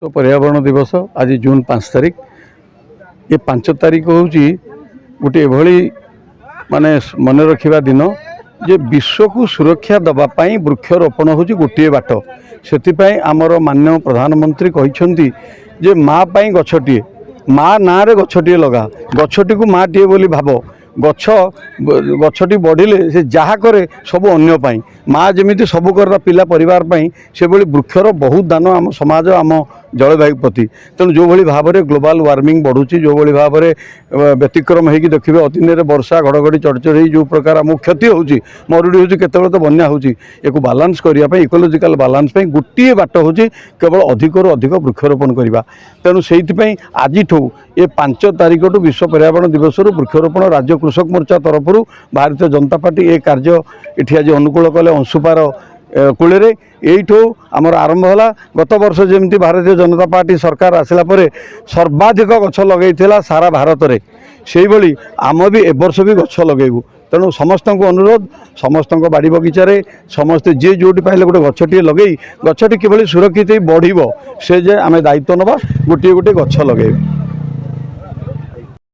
तो पर्यावरण दिवस आज जून 5 तारीख ये 5 तारीख हूँ गोटे एभली माने मन रखा दिन जे विश्व को सुरक्षा दवापाई वृक्षरोपण हूँ गोटे बाट से आमर माननीय प्रधानमंत्री कहते जे माँ पाई गछटिए माँ ना रे गछटिए लगा गछटी को माँ टीए बोली भाव गछ गछटी बढ़िले से जहाँ करे सब अन्य पाई माँ जमी सब कर पिला परिवार पाई से भली वृक्षर बहुत दान आम समाज आम जलवायु प्रति तेणु जो भली भाव में ग्लोबल वार्मिंग बढ़ुची जो भली भाव में व्यतिक्रम होगी देखिए अतिन वर्षा घड़घड़ी चढ़चढ़ी जो प्रकार आम क्षति होची मरुड़ी होची केतबेले तो बन्या होची एको बालांस करने इकोलोजिकल बालांस गोटे बाट हूँ केवल अधिक अधिक वृक्षरोपण करवा तेणु से आज ये 5 तारीख विश्व पर्यावरण दिवस वृक्षरोपण राज्य कृषक मोर्चा तरफ भारतीय जनता पार्टी ये कार्य ये आज अनुकूल कले अंशुपार कूल यहीठू आमर आरंभ है गत वर्ष जमी भारतीय जनता पार्टी सरकार आसला सर्वाधिक गछ लगे सारा भारत में से भाई आम भी एवर्ष भी गछ लगेबू तेणु समस्त को अनुरोध समस्त बाड़ी बगीचारे समस्ते जी जोटी पाइले गोटे गछटी लगे गछटी किभली सुरक्षित बढ़ से जे आम दायित्व नवा गोटे गोटे गछ लगे।